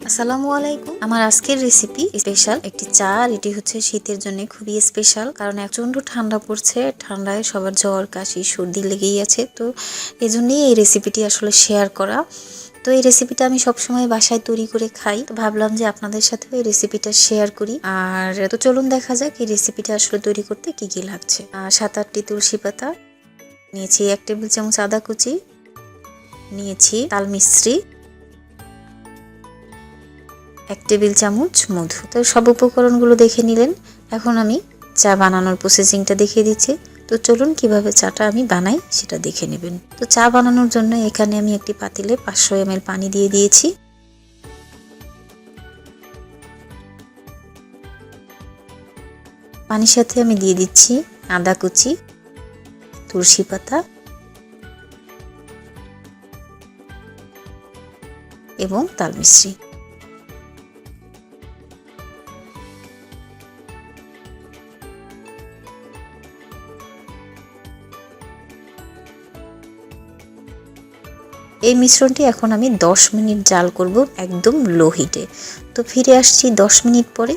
আসসালামু আলাইকুম। আমার আজকের রেসিপি স্পেশাল একটি চা। এটি হচ্ছে শীতের জন্য খুবই স্পেশাল, কারণ প্রচন্ড ঠান্ডা পড়ছে। ঠান্ডায় সবার জ্বর, কাশি, সর্দি লেগেই আছে। তো এজন্যই এই রেসিপিটি আসলে শেয়ার করা। তো এই রেসিপিটা আমি সবসময় বাসায় তৈরি করে খাই, তো ভাবলাম যে আপনাদের সাথেও এই রেসিপিটা শেয়ার করি। আর তো চলুন দেখা যাক এই রেসিপিটা আসলে তৈরি করতে কি কি লাগছে। 7-8টি তুলসী পাতা নিয়েছি, 1 টেবিল চামচ আদা কুচি নিয়েছি, তাল মিশ্রি 1 টেবিল চামচ মধু। তো সব উপকরণগুলো দেখে নিলেন। এখন আমি চা বানানোর প্রসেসিংটা দেখিয়ে দিচ্ছি। তো চলুন কিভাবে চাটা আমি বানাই সেটা দেখে নেবেন। তো চা বানানোর জন্য এখানে আমি একটি পাতিলে 500 ml পানি দিয়ে দিয়েছি। পানির সাথে আমি দিয়ে দিচ্ছি আদা কুচি, তুলসী পাতা এবং তাল মিশ্রি। এই মিশ্রণটি এখন আমি 10 মিনিট জাল করব একদম লো হিটে। তো ফিরে আসছি 10 মিনিট পরে।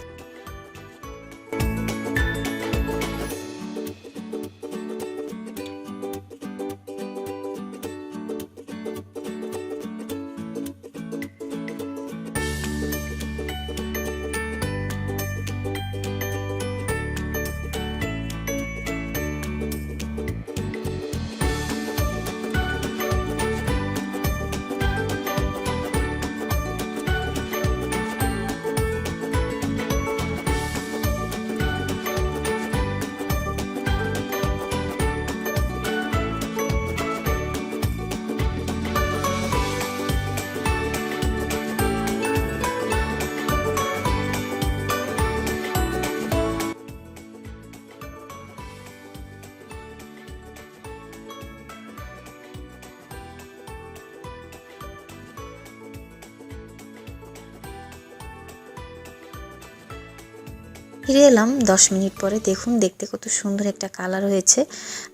ফিরে এলাম 10 মিনিট পরে। দেখুন দেখতে কত সুন্দর একটা কালার হয়েছে।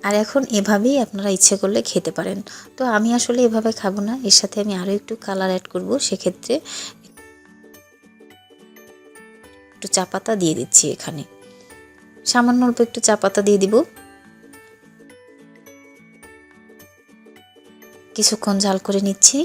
আর এখন এভাবেই আপনারা ইচ্ছে করলে খেতে পারেন। তো আমি আসলে এভাবে খাবো না, এর সাথে আমি আরও একটু কালার অ্যাড করব। সেক্ষেত্রে একটু চা পাতা দিয়ে দিচ্ছি, এখানে সামান্য অল্প একটু চা পাতা দিয়ে দিব। কিছুক্ষণ জাল করে নিচ্ছি।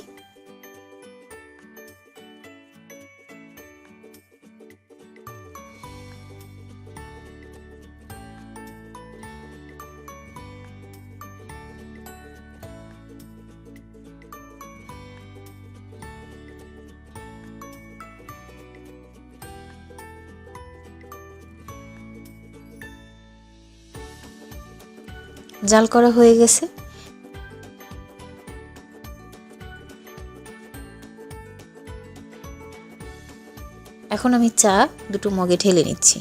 জাল করা হয়ে গেছে। এখন আমি চা দুটো মগে ঢেলে নিচ্ছি।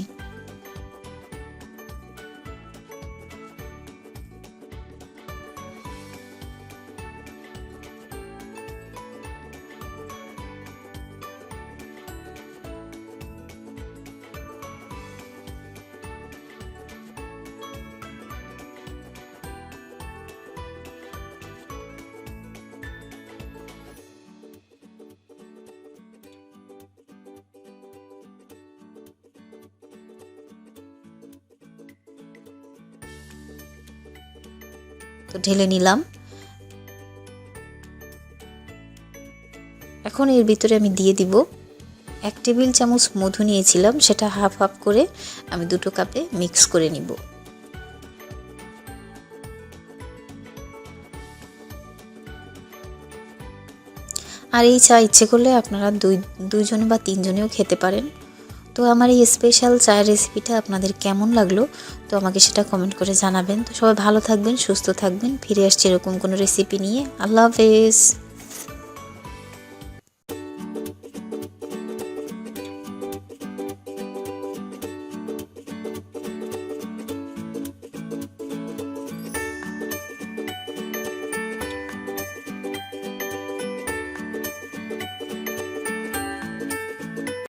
তো ঢেলে নিলাম। এখন এর ভিতরে আমি দিয়ে দিব 1 টেবিল চামচ মধু নিয়েছিলাম, সেটা হাফ হাফ করে আমি দুটো কাপে মিক্স করে নিব। আর এই চা ইচ্ছে করলে আপনারা দুইজন বা তিনজনেও খেতে পারেন। তো আমার এই স্পেশাল চায়ের রেসিপিটা আপনাদের কেমন লাগলো তো আমাকে সেটা কমেন্ট করে জানাবেন। তো সবাই ভালো থাকবেন, সুস্থ থাকবেন। ফিরে আসছি এরকম কোনো রেসিপি নিয়ে। আল্লাহ হাফেজ।